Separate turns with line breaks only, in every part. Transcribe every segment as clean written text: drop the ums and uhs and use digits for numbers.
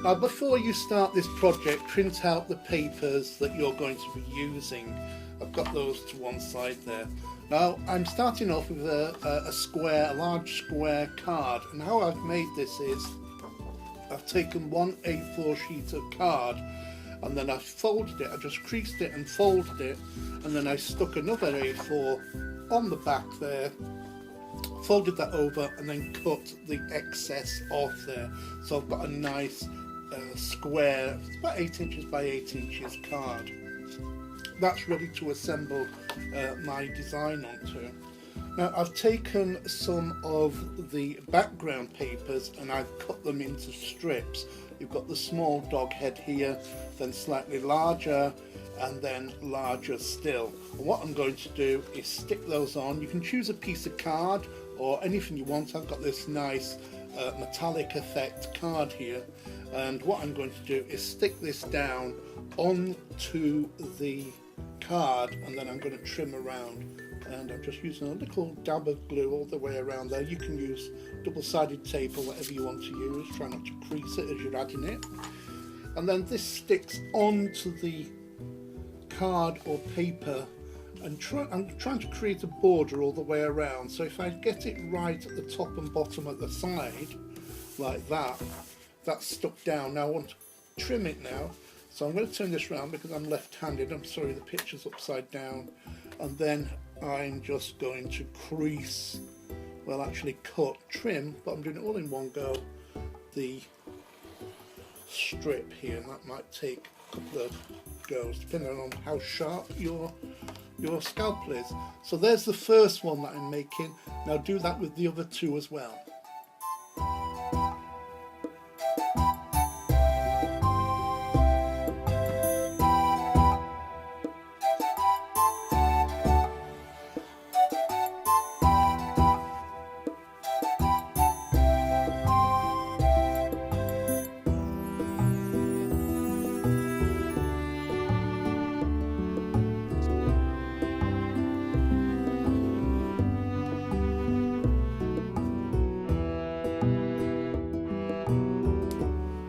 Now before you start this project, print out the papers that you're going to be using. I've got those to one side there. Now I'm starting off with a large square card, and how I've made this is I've taken one A4 sheet of card and then I've folded it, I just creased it and folded it, and then I stuck another A4 on the back there, folded that over and then cut the excess off there. So I've got a nice square, it's about 8 inches by 8 inches card. That's ready to assemble my design onto. Now I've taken some of the background papers and I've cut them into strips. You've got the small dog head here, then slightly larger, and then larger still. And what I'm going to do is stick those on. You can choose a piece of card or anything you want. I've got this nice metallic effect card here, and what I'm going to do is stick this down onto the card, and then I'm going to trim around, and I'm just using a little dab of glue all the way around there. You can use double-sided tape or whatever you want to use. Try not to crease it as you're adding it. And then this sticks onto the card or paper, and I'm trying to create a border all the way around. So if I get it right at the top and bottom at the side, like that, that's stuck down. Now I want to trim it now. So I'm going to turn this around because I'm left-handed. I'm sorry, the picture's upside down. And then I'm just going to crease, well actually cut, trim, but I'm doing it all in one go, the strip here, and that might take a couple of goes depending on how sharp your scalpel is. So there's the first one that I'm making. Now do that with the other two as well.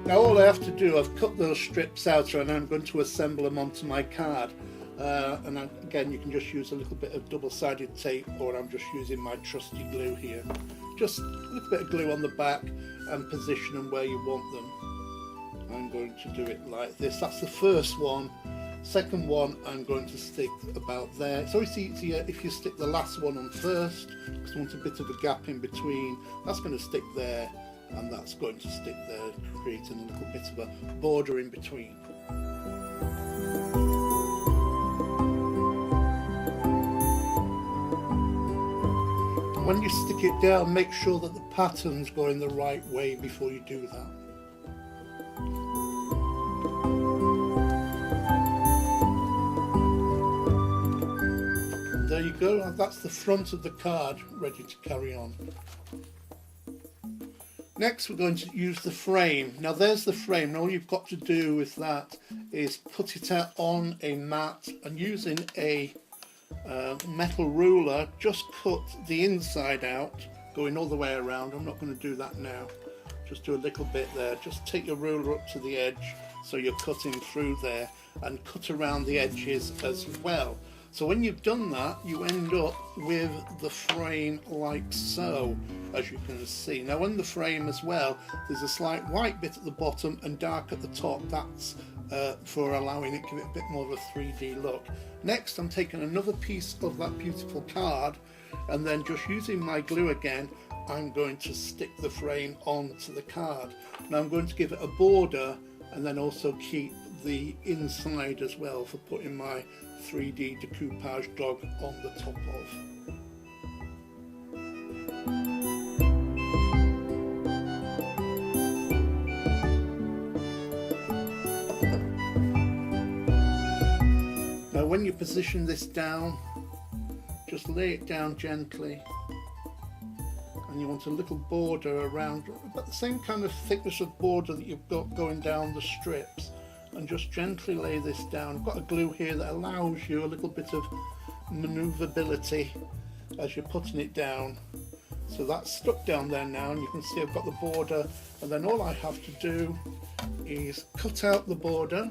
Now all I have to do, I've cut those strips out and I'm going to assemble them onto my card. Again, you can just use a little bit of double-sided tape, or I'm just using my trusty glue here. Just a little bit of glue on the back and position them where you want them. I'm going to do it like this. That's the first one. Second one I'm going to stick about there. It's always easier if you stick the last one on first, because I want a bit of a gap in between. That's going to stick there, and that's going to stick there, creating a little bit of a border in between. When you stick it down, make sure that the pattern's going the right way before you do that. There you go, that's the front of the card ready to carry on. Next we're going to use the frame. Now there's the frame, and all you've got to do with that is put it out on a mat, and using a metal ruler just cut the inside out, going all the way around. I'm not going to do that now, just do a little bit there. Just take your ruler up to the edge so you're cutting through there, and cut around the edges as well. So when you've done that, you end up with the frame like so, as you can see. Now on the frame as well, there's a slight white bit at the bottom and dark at the top. That's for allowing it to give it a bit more of a 3D look. Next, I'm taking another piece of that beautiful card, and then just using my glue again, I'm going to stick the frame onto the card. Now I'm going to give it a border, and then also keep the inside as well for putting my 3D decoupage dog on the top of. Now when you position this down, just lay it down gently, and you want a little border around, about the same kind of thickness of border that you've got going down the strips, and just gently lay this down. I've got a glue here that allows you a little bit of maneuverability as you're putting it down, So that's stuck down there now, and you can see I've got the border, and then all I have to do is cut out the border,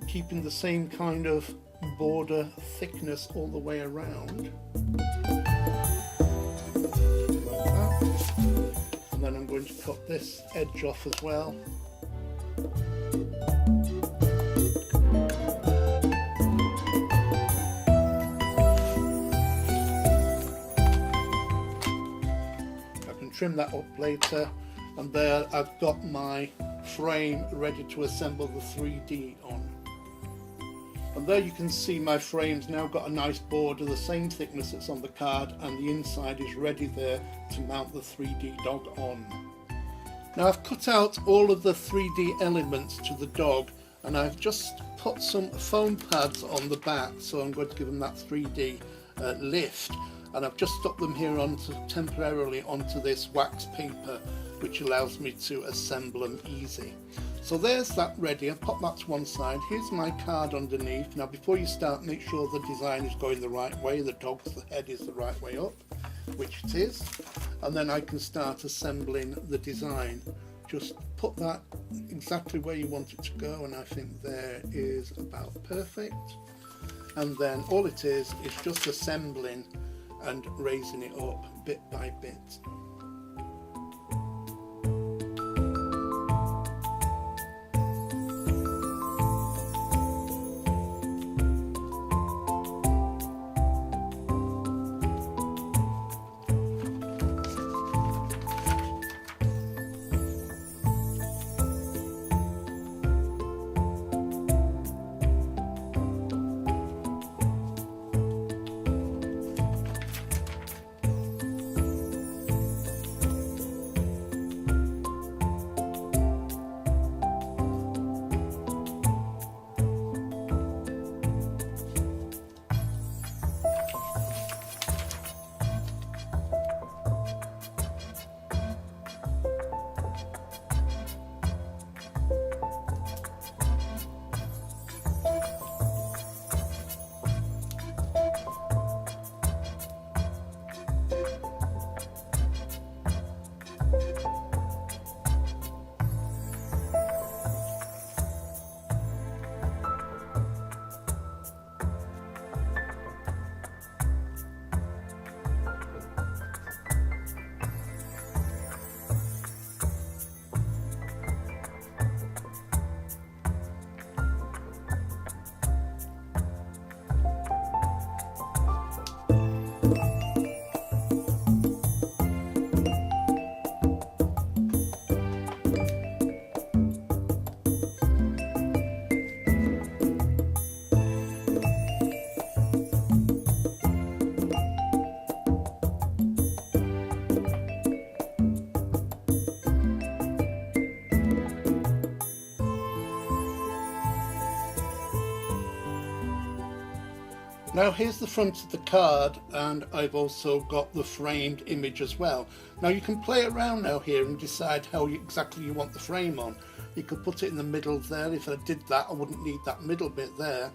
keeping the same kind of border thickness all the way around. Like that. And then I'm going to cut this edge off as well. Trim that up later, and there I've got my frame ready to assemble the 3D on. And there you can see my frame's now got a nice border, the same thickness that's on the card, and the inside is ready there to mount the 3D dog on. Now I've cut out all of the 3D elements to the dog, and I've just put some foam pads on the back, so I'm going to give them that 3D lift. And I've just stuck them here temporarily onto this wax paper, which allows me to assemble them easy. So there's that ready. I've put that to one side. Here's my card underneath. Now before you start, make sure the design is going the right way, the dog's head is the right way up, which it is, and then I can start assembling the design. Just put that exactly where you want it to go, and I think there is about perfect. And then all it is just assembling and raising it up bit by bit. Now here's the front of the card, and I've also got the framed image as well. Now you can play around now here and decide how exactly you want the frame on. You could put it in the middle there. If I did that, I wouldn't need that middle bit there.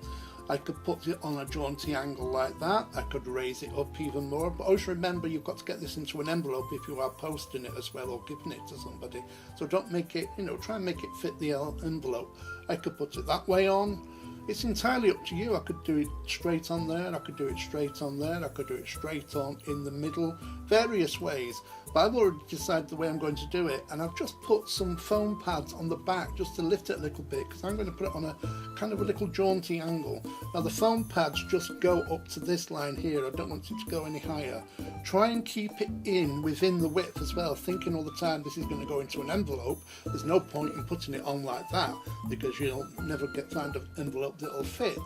I could put it on a jaunty angle like that. I could raise it up even more, but always remember you've got to get this into an envelope if you are posting it as well or giving it to somebody. So don't make it, try and make it fit the envelope. I could put it that way on. It's entirely up to you. I could do it straight on there, I could do it straight on there, I could do it straight on in the middle, various ways. But I've already decided the way I'm going to do it, and I've just put some foam pads on the back just to lift it a little bit, because I'm going to put it on a kind of a little jaunty angle. Now the foam pads just go up to this line here. I don't want it to go any higher. Try and keep it within the width as well, thinking all the time this is going to go into an envelope. There's no point in putting it on like that, because you'll never find an envelope that'll fit.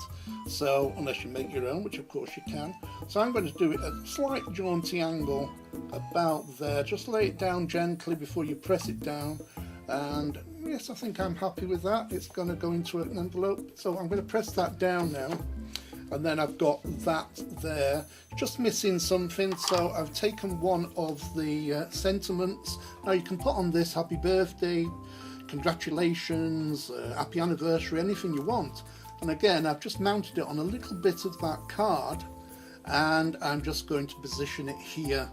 So unless you make your own, which of course you can. So I'm going to do it at a slight jaunty angle about there. Just lay it down gently before you press it down, and yes, I think I'm happy with that. It's going to go into an envelope, so I'm going to press that down now, and then I've got that there. Just missing something, so I've taken one of the sentiments. Now you can put on this happy birthday, congratulations, happy anniversary, anything you want. And again, I've just mounted it on a little bit of that card, and I'm just going to position it here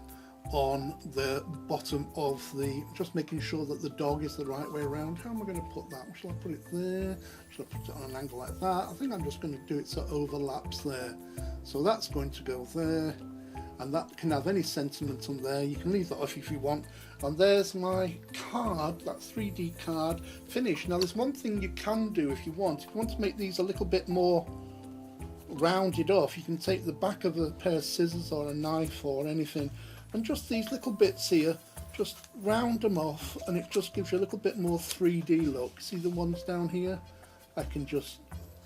on the bottom of the, just making sure that the dog is the right way around. How am I going to put that? Shall I put it there? Shall I put it on an angle like that? I think I'm just going to do it so it overlaps there. So that's going to go there, and that can have any sentiment on there. You can leave that off if you want. And there's my card, that 3D card finished. Now there's one thing you can do if you want. If you want to make these a little bit more rounded off, you can take the back of a pair of scissors or a knife or anything, and just these little bits here, just round them off, and it just gives you a little bit more 3D look. See the ones down here? I can just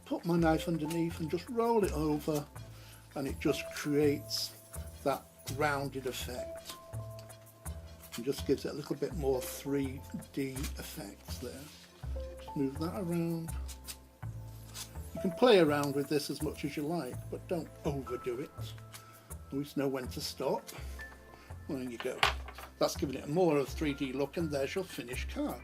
put my knife underneath and just roll it over, and it just creates that rounded effect. And just gives it a little bit more 3D effects there. Just move that around. You can play around with this as much as you like, but don't overdo it. Always know when to stop. Well, there you go. That's giving it more of a 3D look, and there's your finished card.